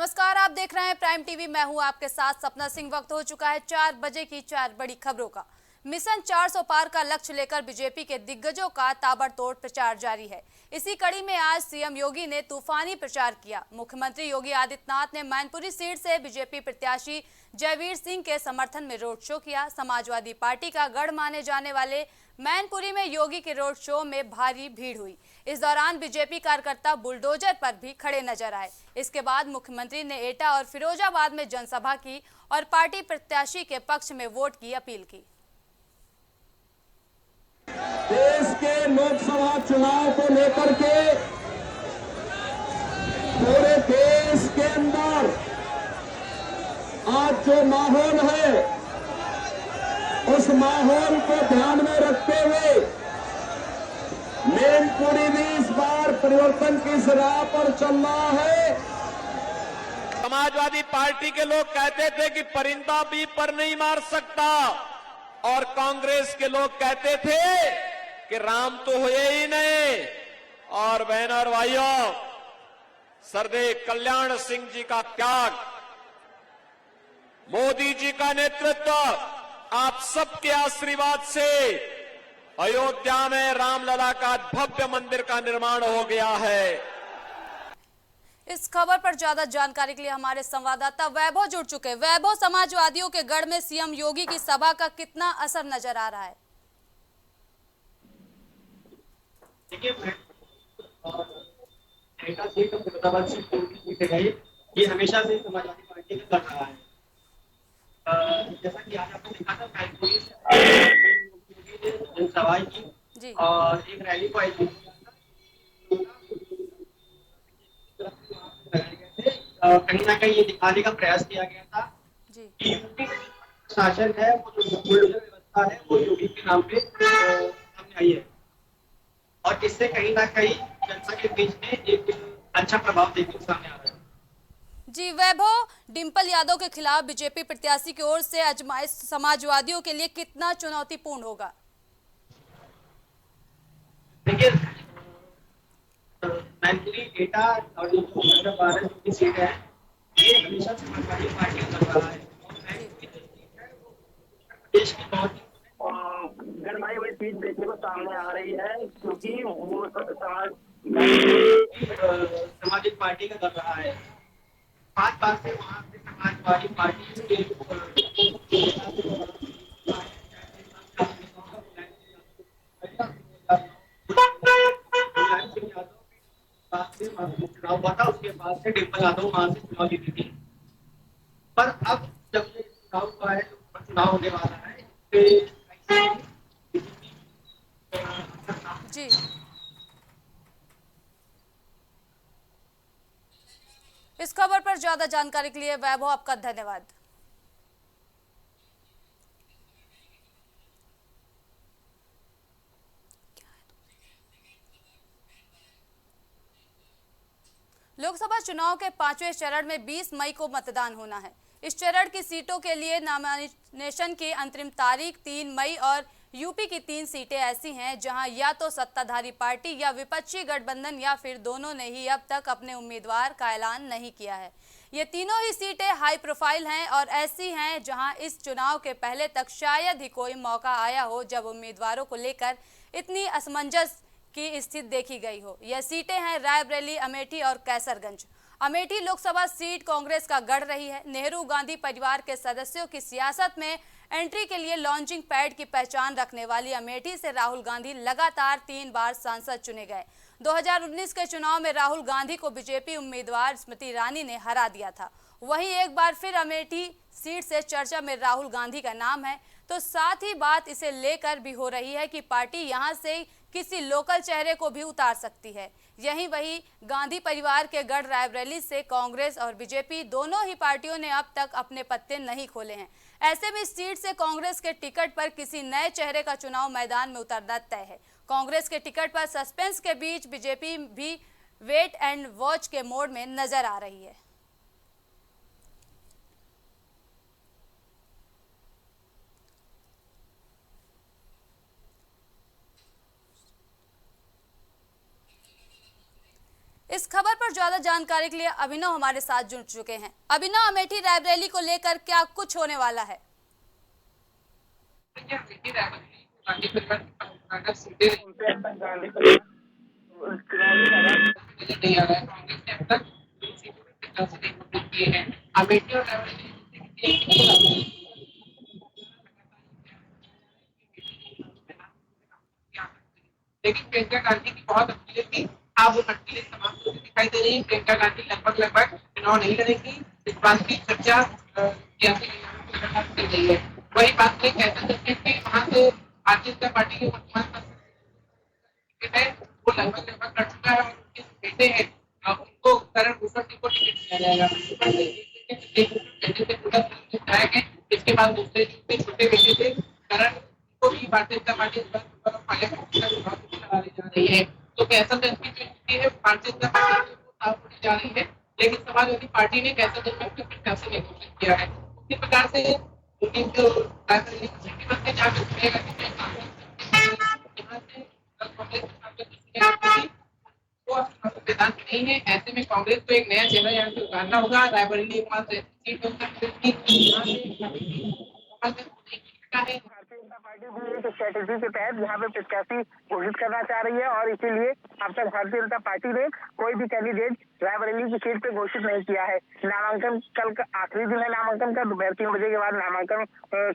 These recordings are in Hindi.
नमस्कार, आप देख रहे हैं प्राइम टीवी। मैं हूं आपके साथ सपना सिंह। वक्त हो चुका है 4 बजे की 4 बड़ी खबरों का। मिशन 400 पार का लक्ष्य लेकर बीजेपी के दिग्गजों का ताबड़तोड़ प्रचार जारी है। इसी कड़ी में आज सीएम योगी ने तूफानी प्रचार किया। मुख्यमंत्री योगी आदित्यनाथ ने मैनपुरी सीट से बीजेपी प्रत्याशी जयवीर सिंह के समर्थन में रोड शो किया। समाजवादी पार्टी का गढ़ माने जाने वाले मैनपुरी में योगी के रोड शो में भारी भीड़ हुई। इस दौरान बीजेपी कार्यकर्ता बुलडोजर पर भी खड़े नजर आए। इसके बाद मुख्यमंत्री ने एटा और फिरोजाबाद में जनसभा की और पार्टी प्रत्याशी के पक्ष में वोट की अपील की। देश के लोकसभा चुनाव को लेकर के पूरे देश के अंदर आज जो माहौल है, उस माहौल को ध्यान में रखते हुए मैनपुरी भी इस बार परिवर्तन की राह पर चल रहा है। समाजवादी पार्टी के लोग कहते थे कि परिंदा भी पर नहीं मार सकता, और कांग्रेस के लोग कहते थे कि राम तो हुए ही नहीं। और बहनों और भाइयों, सरदेव कल्याण सिंह जी का त्याग, मोदी जी का नेतृत्व, आप सबके आशीर्वाद से अयोध्या में रामलला का भव्य मंदिर का निर्माण हो गया है। इस खबर पर ज्यादा जानकारी के लिए हमारे संवाददाता वैभव जुड़ चुके हैं। वैभव, समाजवादियों के गढ़ में सीएम योगी की सभा का कितना असर नजर आ रहा है? ये हमेशा से समाजवादी पार्टी का कर रहा है। जैसा कि आज आपने देखा था, जनसभा की और एक रैली को कहीं ना कहीं ये दिखाने का प्रयास किया गया था कि यूपी शासन है, वो जो बुलडोजर व्यवस्था है, वो योगी के नाम पे सामने आई है, और इससे कहीं ना कहीं जनता के बीच में एक अच्छा प्रभाव देखने को सामने आ रहा है। जी वैभव, डिंपल यादव के खिलाफ बीजेपी प्रत्याशी की ओर से आजमाइश समाजवादियों के लिए कितना चुनौतीपूर्ण होगा? देखिए, मैनपुरी, एटा और जो की सीट है, ये हमेशा समाजवादी पार्टी कर रहा है। देश की बहुत गणमान्य हुई सीट देखने को सामने आ रही है, क्योंकि वो समाजवादी पार्टी का कर रहा है। बात बात से वहां से समाजवादी पार्टी के चुनाव हुआ था, उसके बाद से डिंपल यादव वहां से चुनाव जीती थी। पर अब जब ये चुनाव हुआ है, चुनाव होने वाला है, जी इस खबर पर ज्यादा जानकारी के लिए वैभव आपका धन्यवाद। लोकसभा चुनाव के 5वें चरण में 20 मई को मतदान होना है। इस चरण की सीटों के लिए नामिनेशन की अंतरिम तारीख 3 मई और यूपी की 3 सीटें ऐसी हैं जहां या तो सत्ताधारी पार्टी या विपक्षी गठबंधन या फिर दोनों ने ही अब तक अपने उम्मीदवार का ऐलान नहीं किया है। ये तीनों ही सीटें हाई प्रोफाइल हैं और ऐसी हैं जहां इस चुनाव के पहले तक शायद ही कोई मौका आया हो जब उम्मीदवारों को लेकर इतनी असमंजस की स्थिति देखी गई हो। यह सीटें हैं रायबरेली, अमेठी और कैसरगंज। अमेठी लोकसभा सीट कांग्रेस का गढ़ रही है। नेहरू गांधी परिवार के सदस्यों की सियासत में एंट्री के लिए लॉन्चिंग पैड की पहचान रखने वाली अमेठी से राहुल गांधी लगातार 3 बार सांसद चुने गए। 2019 के चुनाव में राहुल गांधी को बीजेपी उम्मीदवार स्मृति ईरानी ने हरा दिया था। वहीं एक बार फिर अमेठी सीट से चर्चा में राहुल गांधी का नाम है, तो साथ ही बात इसे लेकर भी हो रही है कि पार्टी यहां से किसी लोकल चेहरे को भी उतार सकती है। यहीं वही गांधी परिवार के गढ़ रायबरेली से कांग्रेस और बीजेपी दोनों ही पार्टियों ने अब तक अपने पत्ते नहीं खोले हैं। ऐसे में इस सीट से कांग्रेस के टिकट पर किसी नए चेहरे का चुनाव मैदान में उतरना तय है। कांग्रेस के टिकट पर सस्पेंस के बीच बीजेपी भी वेट एंड वॉच के मोड में नजर आ रही है। इस खबर पर ज्यादा जानकारी के लिए अभिनव हमारे साथ जुड़ चुके हैं। अभिनव, अमेठी रायबरेली को लेकर क्या कुछ होने वाला है? लेकिन प्रियंका गांधी की बहुत अपीलें थी, अब वो अपीलें समाप्त होती दिखाई दे रही है। प्रियंका गांधी लगभग चुनाव नहीं लड़ेंगी, इस बात की चर्चा चल रही है। वही बात एक ऐसा है कि वहां से भारतीय जनता पार्टी के वर्तमान है वो लगभग लड़ चुका है और उनके बेटे हैं, उनको करण भूषण सिंह को टिकट दिया जाएगा। इसके बाद दूसरे छोटे बेटे थे करण को भी भारतीय जनता पार्टी जा रही है। तो कैसा दल की जो स्थिति है भारतीय जनता पार्टी साफ होने जा रही है, लेकिन समाजवादी पार्टी ने कैसा दल में प्रत्याशी नहीं घोषित किया है। उसी प्रकार से मैदान नहीं है, ऐसे में कांग्रेस को एक नया चेहरा यहाँ से उतारना होगा। रायबरेली एकमात्र सीट है पार्टी भी एक स्ट्रेटेजी के तहत यहाँ पे प्रत्याशी घोषित करना चाह रही है और इसीलिए अब तक भारतीय जनता पार्टी ने कोई भी कैंडिडेट रायबरेली की सीट पे घोषित नहीं किया है। नामांकन कल का आखिरी दिन है नामांकन का, दोपहर 3 बजे के बाद नामांकन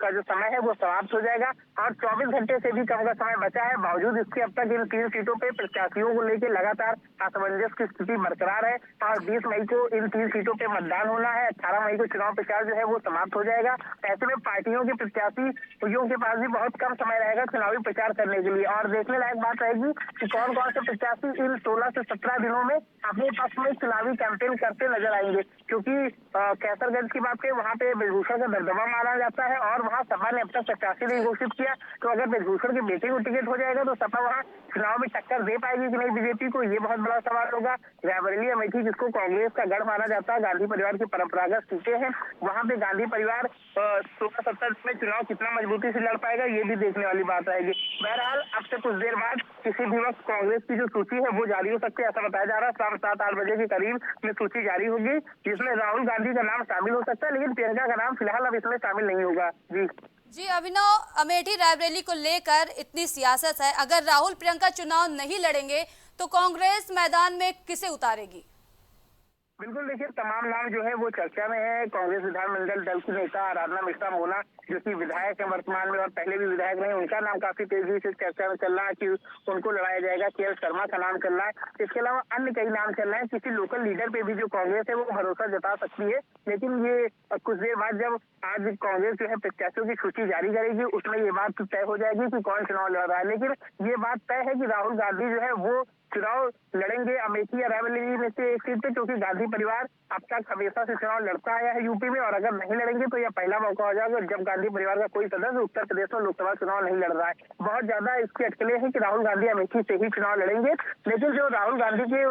का जो समय है वो समाप्त हो जाएगा और 24 घंटे से भी कम का समय बचा है। बावजूद इसके अब तक इन 3 सीटों पे प्रत्याशियों को लेकर लगातार असमंजस की स्थिति बरकरार है और 20 मई को इन 3 सीटों पे मतदान होना है। 18 मई को चुनाव प्रचार जो है वो समाप्त हो जाएगा। ऐसे में पार्टियों के प्रत्याशियों के पास भी बहुत कम समय रहेगा चुनावी प्रचार करने के लिए और देखने लायक बात रहेगी कि कौन कौन से प्रत्याशी इन 16 से 17 दिनों में अपने पक्ष में चुनावी कैंपेन करते नजर आएंगे, क्योंकि कैसरगंज की बात करें वहां पे ब्रजभूषण का दबदबा माना जाता है और वहां सपा ने अब तक प्रत्याशी नहीं घोषित किया। तो अगर ब्रजभूषण के बेटे को टिकट हो जाएगा तो सपा वहां चुनाव में टक्कर दे पाएगी कि नहीं बीजेपी को, ये बहुत बड़ा सवाल होगा। रायबरेली अमेठी जिसको कांग्रेस का गढ़ माना जाता है, गांधी परिवार की परंपरागत सीटें हैं, वहां पे गांधी परिवार 16-17 में चुनाव कितना मजबूती से लड़ पाएगा ये भी देखने वाली बात रहेगी। बहरहाल अब से कुछ देर बाद किसी भी वक्त कांग्रेस की जो सूची है वो जारी हो सकती है, ऐसा बताया जा रहा है। शाम 7-8 बजे के करीब में सूची जारी होगी जिसमें राहुल गांधी का नाम शामिल हो सकता है, लेकिन प्रियंका का नाम फिलहाल अब इसमें शामिल नहीं होगा। जी अभिनव, अमेठी रायबरेली को लेकर इतनी सियासत है, अगर राहुल प्रियंका चुनाव नहीं लड़ेंगे तो कांग्रेस मैदान में किसे उतारेगी? बिल्कुल, देखिए तमाम नाम जो है वो चर्चा में है। कांग्रेस विधानमंडल दल की नेता आराधना मिश्रा मोना जो कि विधायक है वर्तमान में और पहले भी विधायक रहे, उनका नाम काफी तेजी से चर्चा में चल रहा है कि उनको लड़ाया जाएगा। के एल शर्मा का नाम चल रहा है, इसके अलावा अन्य कई नाम चल रहे हैं। किसी लोकल लीडर पे भी जो कांग्रेस है वो भरोसा जता सकती है, लेकिन ये कुछ देर बाद जब आज कांग्रेस जो है प्रत्याशियों की सूची जारी करेगी उसमें ये बात तय हो जाएगी कि कौन चुनाव लड़ रहा है। लेकिन ये बात तय है कि राहुल गांधी जो है वो चुनाव लड़ेंगे अमेठी या रायबरेली में से एक सीट पे, क्योंकि गांधी परिवार अब तक हमेशा से चुनाव लड़ता आया है यूपी में और अगर नहीं लड़ेंगे तो यह पहला मौका हो जाएगा जब गांधी परिवार का कोई सदस्य उत्तर प्रदेश में लोकसभा चुनाव नहीं लड़ रहा है। बहुत ज्यादा इसकी अटकलें हैं कि राहुल गांधी अमेठी से ही चुनाव लड़ेंगे, लेकिन जो राहुल गांधी के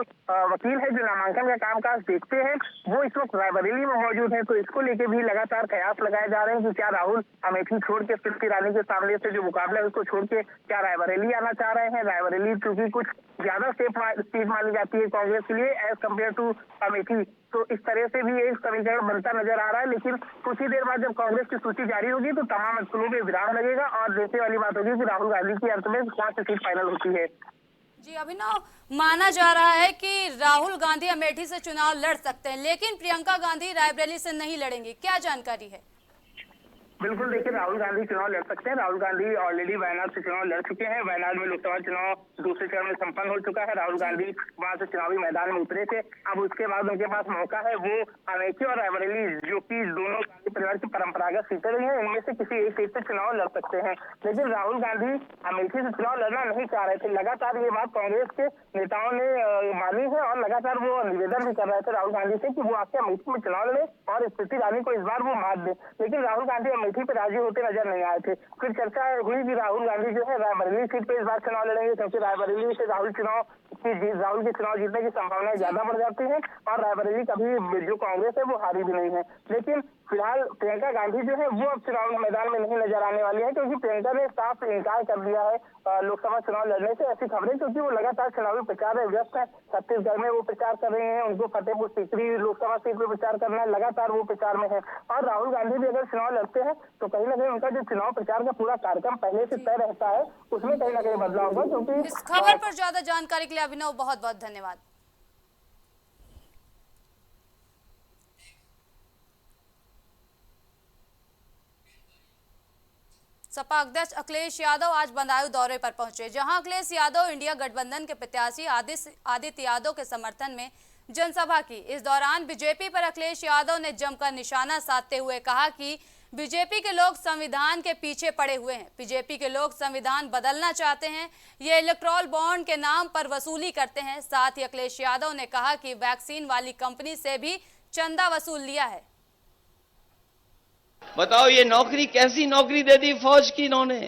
वकील है जो नामांकन का कामकाज देखते हैं वो इस वक्त रायबरेली में मौजूद है, तो इसको लेकर भी लगातार कयास लगाए जा रहे हैं कि क्या राहुल अमेठी छोड़ के स्मृति ईरानी के सामने से जो मुकाबला है उसको छोड़ के क्या रायबरेली आना चाह रहे हैं। रायबरेली क्योंकि कुछ ज्यादा सीट मानी जाती है कांग्रेस के लिए एज कम्पेयर टू अमेठी, तो इस तरह से भी एक समीकरण बनता नजर आ रहा है। लेकिन कुछ ही देर बाद जब कांग्रेस की सूची जारी होगी तो तमाम अटकलों में विराम लगेगा और देखने वाली बात होगी कि राहुल गांधी की अंत में कौन सी सीट फाइनल होती है। जी अभिनव, माना जा रहा है कि राहुल गांधी अमेठी से चुनाव लड़ सकते हैं, लेकिन प्रियंका गांधी रायबरेली से नहीं लड़ेंगी, क्या जानकारी है? बिल्कुल, देखिए राहुल गांधी चुनाव लड़ सकते हैं। राहुल गांधी ऑलरेडी वायनाड से चुनाव लड़ चुके हैं। वायनाड में लोकसभा चुनाव दूसरे चरण में संपन्न हो चुका है। राहुल गांधी वहां से चुनावी मैदान में उतरे थे। अब उसके बाद उनके पास मौका है, वो अमेठी और रायबरेली जो कि दोनों गांधी परिवार की परंपरागत सीटें रही हैं उनमें से किसी एक सीट से चुनाव लड़ सकते हैं। लेकिन राहुल गांधी अमेठी से चुनाव लड़ना नहीं चाह रहे थे। लगातार ये बात कांग्रेस के नेताओं ने मानी है और लगातार वो निवेदन भी कर रहे थे राहुल गांधी से कि वो आके अमेठी में चुनाव लड़े और स्मृति ईरानी को इस बार वो मात दे, लेकिन राहुल गांधी अमेठी पे राजी होते नजर नहीं आए थे। फिर चर्चा हुई कि राहुल गांधी जो है रायबरेली सीट पे इस बार चुनाव लड़ेंगे, क्योंकि रायबरेली से राहुल चुनाव कि राहुल के चुनाव जीतने की संभावनाएं ज्यादा बढ़ जाती है और रायबरेली कभी जो कांग्रेस है वो हारी भी नहीं है। लेकिन फिलहाल प्रियंका गांधी जो है वो अब चुनाव मैदान में नहीं नजर आने वाली है, क्योंकि प्रियंका ने साफ इनकार कर दिया है लोकसभा चुनाव लड़ने से। ऐसी खबरें, क्योंकि वो लगातार चुनावी प्रचार में व्यस्त है। छत्तीसगढ़ में वो प्रचार कर रहे हैं, उनको फतेहपुर सीकरी लोकसभा सीट पर प्रचार करना है, लगातार वो प्रचार में है। और राहुल गांधी भी अगर चुनाव लड़ते हैं तो कहीं ना कहीं उनका जो चुनाव प्रचार का पूरा कार्यक्रम पहले से तय रहता है उसमें कहीं ना कहीं बदलाव होगा। क्योंकि इस खबर पर ज्यादा जानकारी के लिए अभिनव बहुत बहुत धन्यवाद। सपा अध्यक्ष अखिलेश यादव आज बदायूं दौरे पर पहुंचे, जहां अखिलेश यादव इंडिया गठबंधन के प्रत्याशी आदित्य यादव के समर्थन में जनसभा की। इस दौरान बीजेपी पर अखिलेश यादव ने जमकर निशाना साधते हुए कहा कि बीजेपी के लोग संविधान के पीछे पड़े हुए हैं। बीजेपी के लोग संविधान बदलना चाहते हैं, ये इलेक्टोरल बॉन्ड के नाम पर वसूली करते हैं। साथ ही अखिलेश यादव ने कहा कि वैक्सीन वाली कंपनी से भी चंदा वसूल लिया है। बताओ ये नौकरी कैसी नौकरी दे दी फौज की इन्होंने।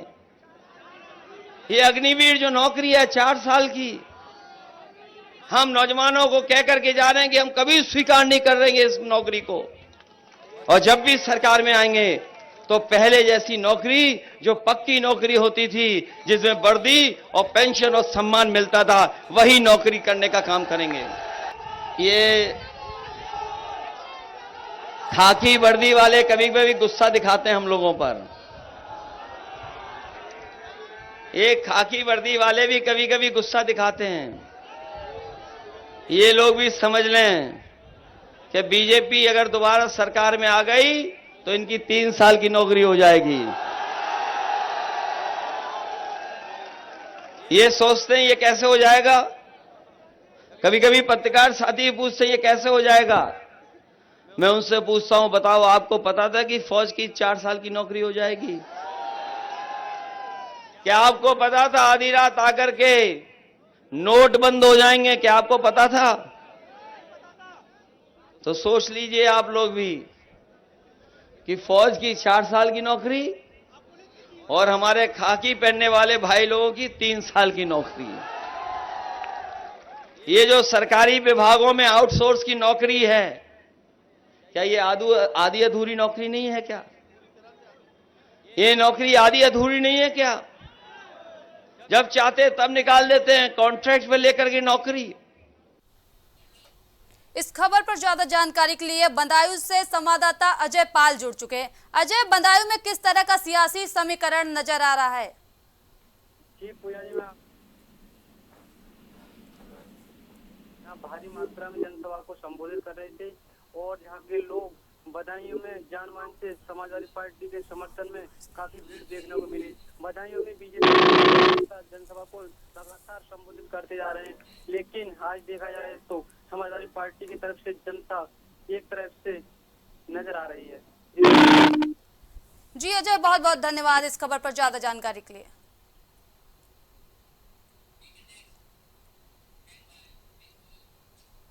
ये अग्निवीर जो नौकरी है 4 साल की, हम नौजवानों को कह करके जा रहे हैं कि हम कभी स्वीकार नहीं कर रहे इस नौकरी को, और जब भी सरकार में आएंगे तो पहले जैसी नौकरी जो पक्की नौकरी होती थी जिसमें वर्दी और पेंशन और सम्मान मिलता था, वही नौकरी करने का काम करेंगे। ये खाकी वर्दी वाले कभी कभी गुस्सा दिखाते हैं हम लोगों पर। ये खाकी वर्दी वाले भी कभी कभी गुस्सा दिखाते हैं। ये लोग भी समझ लें कि बीजेपी अगर दोबारा सरकार में आ गई तो इनकी 3 साल की नौकरी हो जाएगी। ये सोचते हैं ये कैसे हो जाएगा। कभी कभी पत्रकार साथी पूछते हैं ये कैसे हो जाएगा। मैं उनसे पूछता हूं, बताओ आपको पता था कि फौज की 4 साल की नौकरी हो जाएगी? क्या आपको पता था आधी रात आकर के नोट बंद हो जाएंगे? क्या आपको पता था? तो सोच लीजिए आप लोग भी कि फौज की 4 साल की नौकरी और हमारे खाकी पहनने वाले भाई लोगों की 3 साल की नौकरी। ये जो सरकारी विभागों में आउटसोर्स की नौकरी है, क्या ये आधी अधूरी नौकरी नहीं है क्या? ये नौकरी आधी अधूरी नहीं है क्या? जब चाहते तब निकाल देते हैं कॉन्ट्रैक्ट पे लेकर के नौकरी। इस खबर पर ज्यादा जानकारी के लिए बदायूं से संवाददाता अजय पाल जुड़ चुके हैं। अजय, बदायूं में किस तरह का सियासी समीकरण नजर आ रहा है? जी पूजा जी, यहाँ भारी मात्रा में जनसभा को संबोधित कर रहे थे और यहाँ के लोग बदायूं में जान मान से समाजवादी पार्टी के समर्थन में काफी भीड़ देखने को मिली। बदायूं में बीजेपी जनसभा को लगातार संबोधित करते जा रहे हैं, लेकिन आज देखा जाए तो समाजवादी पार्टी की तरफ से जनता एक तरफ से नजर आ रही है। जी अजय, बहुत बहुत धन्यवाद इस खबर पर ज्यादा जानकारी के लिए।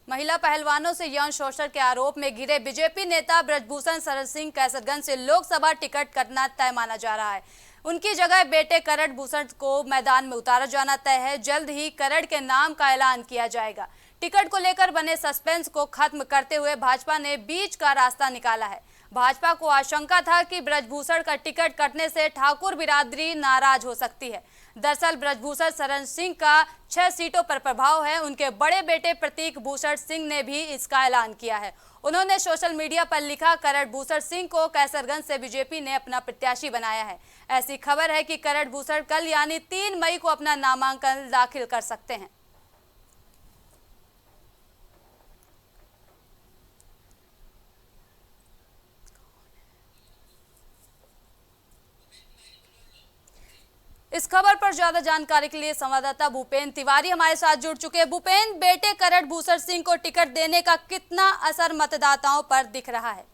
महिला पहलवानों से यौन शोषण के आरोप में घिरे बीजेपी नेता ब्रजभूषण शरण सिंह कैसरगंज से लोकसभा टिकट कटना तय माना जा रहा है। उनकी जगह बेटे करड़ भूषण को मैदान में उतारा जाना तय है। जल्द ही करड़ के नाम का ऐलान किया जाएगा। टिकट को लेकर बने सस्पेंस को खत्म करते हुए भाजपा ने बीच का रास्ता निकाला है। भाजपा को आशंका था कि ब्रजभूषण का टिकट कटने से ठाकुर बिरादरी नाराज हो सकती है। दरअसल ब्रजभूषण शरण सिंह का 6 सीटों पर प्रभाव है। उनके बड़े बेटे प्रतीक भूषण सिंह ने भी इसका ऐलान किया है। उन्होंने सोशल मीडिया पर लिखा, करड़ भूषण सिंह को कैसरगंज से बीजेपी ने अपना प्रत्याशी बनाया है। ऐसी खबर है कि करड़ भूषण कल यानी 3 मई को अपना नामांकन दाखिल कर सकते हैं। इस खबर पर ज्यादा जानकारी के लिए संवाददाता भूपेन तिवारी हमारे साथ जुड़ चुके हैं। भूपेन, बेटे करड़ भूषण सिंह को टिकट देने का कितना असर मतदाताओं पर दिख रहा है?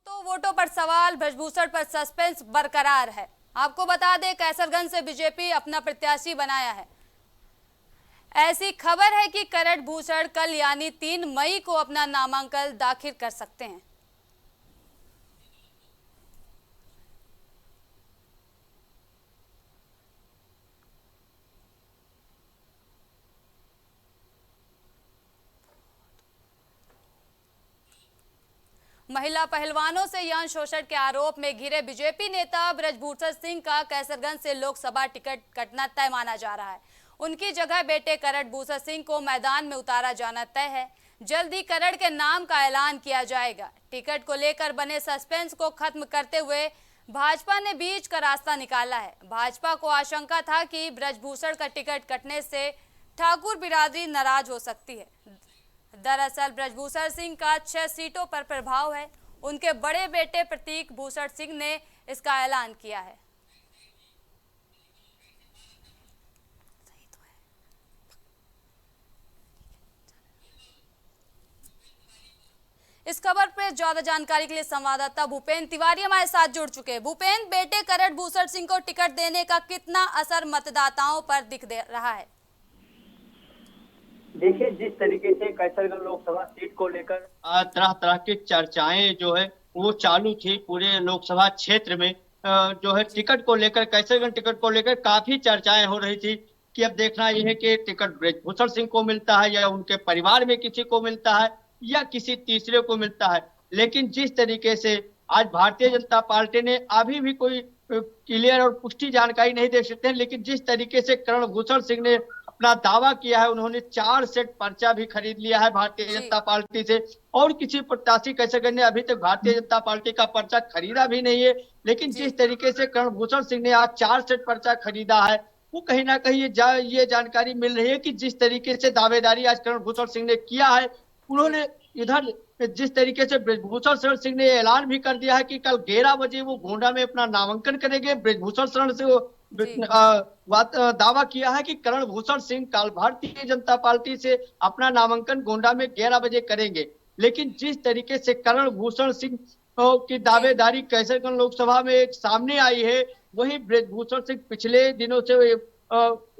तो वोटों पर सवाल, ब्रजभूषण पर सस्पेंस बरकरार है। आपको बता दें, कैसरगंज से बीजेपी अपना प्रत्याशी बनाया है। ऐसी खबर है कि करट भूषण कल यानी 3 मई को अपना नामांकन दाखिल कर सकते हैं। महिला पहलवानों से यौन शोषण के आरोप में घिरे बीजेपी नेता ब्रजभूषण सिंह का कैसरगंज से लोकसभा टिकट कटना तय माना जा रहा है। उनकी जगह बेटे करट भूषण सिंह को मैदान में उतारा जाना तय है। जल्द ही करट के नाम का ऐलान किया जाएगा। टिकट को लेकर बने सस्पेंस को खत्म करते हुए भाजपा ने बीच का रास्ता निकाला है। भाजपा को आशंका था कि ब्रजभूषण का टिकट कटने से ठाकुर बिरादरी नाराज हो सकती है। दरअसल ब्रजभूषण सिंह का 6 सीटों पर प्रभाव है। उनके बड़े बेटे प्रतीक भूषण सिंह ने इसका ऐलान किया है। इस खबर पर ज्यादा जानकारी के लिए संवाददाता भूपेंद्र तिवारी हमारे साथ जुड़ चुके हैं। भूपेंद्र, बेटे करट भूषण सिंह को टिकट देने का कितना असर मतदाताओं पर दिख रहा है? देखिए, जिस तरीके से कैसरगंज लोकसभा सीट को लेकर तरह तरह की चर्चाएं जो है वो चालू थी पूरे लोकसभा क्षेत्र में, जो है टिकट को लेकर, कैसरगंज टिकट को लेकर काफी चर्चाएं हो रही थी कि अब देखना यह है कि टिकट ब्रजभूषण सिंह को मिलता है या उनके परिवार में किसी को मिलता है या किसी तीसरे को मिलता है। लेकिन जिस तरीके से आज भारतीय जनता पार्टी ने अभी भी कोई क्लियर और पुष्टि जानकारी नहीं दे सकते हैं, लेकिन जिस तरीके से करण भूषण सिंह ने अपना दावा किया है, उन्होंने 4 सेट पर्चा भी खरीद लिया है भारतीय जनता पार्टी से, और किसी प्रत्याशी कैसरगंज ने अभी तक भारतीय जनता पार्टी का पर्चा खरीदा भी नहीं है। लेकिन जिस तरीके से करण भूषण सिंह ने आज 4 सेट पर्चा खरीदा है, वो कहीं ना कहीं ये जानकारी मिल रही है कि जिस तरीके से दावेदारी आज करण भूषण सिंह ने किया है, उन्होंने इधर जिस तरीके से ब्रजभूषण शरण सिंह ने ऐलान भी कर दिया है कि कल 11 बजे वो गोंडा में अपना नामांकन करेंगे। ब्रजभूषण शरण से दावा किया है कि करण भूषण सिंह कल भारतीय जनता पार्टी से अपना नामांकन गोंडा में 11 बजे करेंगे। लेकिन जिस तरीके से करण भूषण सिंह की दावेदारी कैसरगंज लोकसभा में सामने आई है, वही ब्रजभूषण सिंह पिछले दिनों से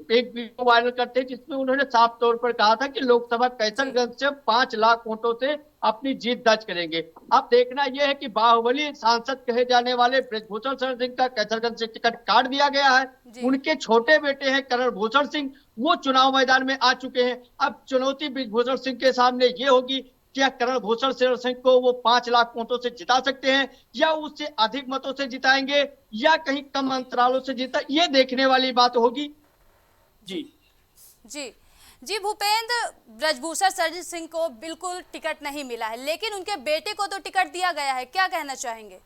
एक वीडियो वायरल करते हैं जिसमें उन्होंने साफ तौर पर कहा था कि लोकसभा कैसरगंज से 5 लाख वोटों से अपनी जीत दर्ज करेंगे। अब देखना यह है कि बाहुबली सांसद कहे जाने वाले ब्रजभूषण शरण सिंह का कैसरगंज से टिकट काट दिया गया है। उनके छोटे बेटे हैं करण भूषण सिंह, वो चुनाव मैदान में आ चुके हैं। अब चुनौती ब्रजभूषण सिंह के सामने ये होगी, क्या करण भूषण शरण सिंह को वो 5 लाख वोटों से जिता सकते हैं या उससे अधिक मतों से जिताएंगे या कहीं कम अंतरालों से जीता, ये देखने वाली बात होगी। जी भूपेंद्र, ब्रजभूषण शरण सिंह को बिल्कुल टिकट नहीं मिला है, लेकिन उनके बेटे को तो टिकट दिया गया है, क्या कहना चाहेंगे?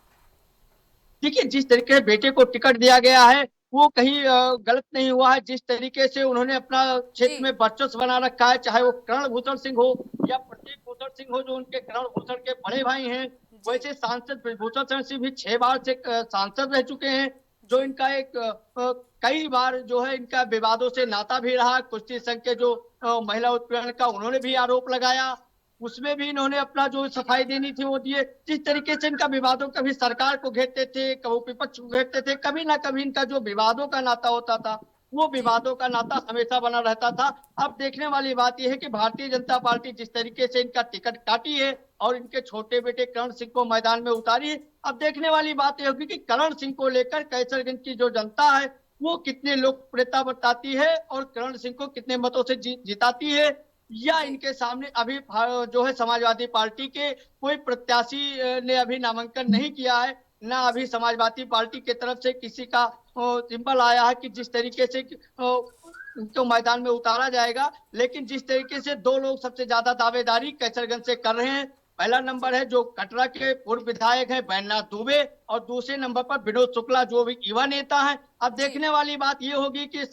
देखिए, जिस तरीके से बेटे को टिकट दिया गया है वो कहीं गलत नहीं हुआ है। जिस तरीके से उन्होंने अपना क्षेत्र में वर्चस्व बना रखा है, चाहे वो करण भूषण सिंह हो या प्रतीक भूषण सिंह हो जो उनके करण भूषण के बड़े भाई हैं, वैसे सांसद ब्रजभूषण शरण सिंह भी 6 बार से सांसद रह चुके हैं, जो इनका एक कई बार जो है इनका विवादों से नाता भी रहा। कुश्ती संघ के जो महिला उत्पीड़न का उन्होंने भी आरोप लगाया, उसमें भी इन्होंने अपना जो सफाई देनी थी वो दिए। जिस तरीके से इनका विवादों, कभी सरकार को घेरते थे, कभी विपक्ष को घेरते थे, कभी ना कभी इनका जो विवादों का नाता होता था वो विवादों का नाता हमेशा बना रहता था। अब देखने वाली बात यह है कि भारतीय जनता पार्टी जिस तरीके से इनका टिकट काटी है और इनके छोटे बेटे करण सिंह को मैदान में उतारी है, अब देखने वाली बात यह होगी कि करण सिंह को लेकर कैसरगंज की जो जनता है वो कितने लोकप्रियता बताती है और करण सिंह को कितने मतों से जिताती है, या इनके सामने अभी जो है समाजवादी पार्टी के कोई प्रत्याशी ने अभी नामांकन नहीं किया है, ना अभी समाजवादी पार्टी की तरफ से किसी का सिंबल आया है कि जिस तरीके से इनको मैदान में उतारा जाएगा। लेकिन जिस तरीके से 2 लोग सबसे ज्यादा दावेदारी कैसरगंज से कर रहे हैं, पहला नंबर है जो कटरा के पूर्व विधायक हैं बैजनाथ दुबे, और दूसरे नंबर पर विनोद शुक्ला जो भी युवा नेता है। अब देखने वाली बात ये होगी कि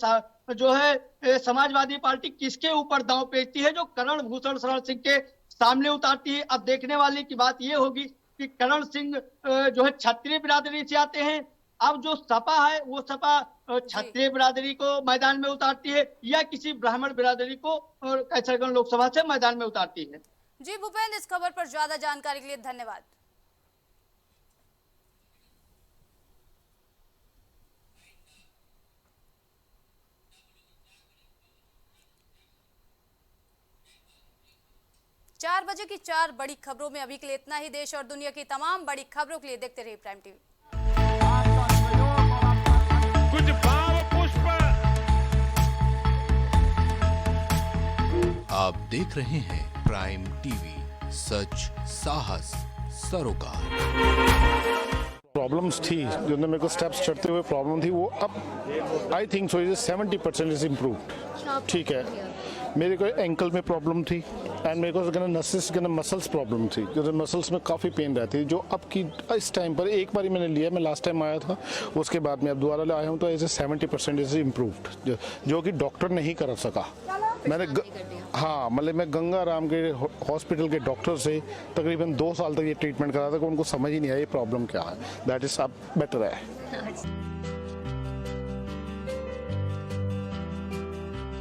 जो है समाजवादी पार्टी किसके ऊपर दांव पेचती है, जो करण भूषण शरण सिंह के सामने उतारती है। अब देखने वाली की बात ये होगी कि करण सिंह जो है क्षत्रिय बिरादरी से आते हैं, अब जो सपा है वो सपा क्षत्रिय बिरादरी को मैदान में उतारती है या किसी ब्राह्मण बिरादरी को कैसरगंज लोकसभा से मैदान में उतारती है। जी भूपेंद्र, इस खबर पर ज्यादा जानकारी के लिए धन्यवाद। 4 बजे की 4 बड़ी खबरों में अभी के लिए इतना ही। देश और दुनिया की तमाम बड़ी खबरों के लिए देखते रहिए प्राइम टीवी। कुछ भाव पुष्प। आप देख रहे हैं प्राइम टीवी, सच साहस सरोकार। प्रॉब्लम्स थी जो मेरे को स्टेप्स चढ़ते हुए प्रॉब्लम थी, वो अब I think so 70% is improved. ठीक है, मेरे को एंकल में प्रॉब्लम थी एंड मेरे को नसेस मसल्स प्रॉब्लम थी, जो मसल्स में काफ़ी पेन रहती है, जो अब की इस टाइम पर एक बार ही मैंने लिया, मैं लास्ट टाइम आया था, उसके बाद मैं अब दोबारा आया हूँ, तो ऐसे 70% इज इम्प्रूव्ड, जो कि डॉक्टर नहीं कर सका। मैंने हाँ, मतलब मैं गंगा राम के हॉस्पिटल के डॉक्टर से तकरीबन 2 साल तक ये ट्रीटमेंट करा था, कि उनको समझ ही नहीं आया ये प्रॉब्लम क्या है। दैट इज अब बेटर है।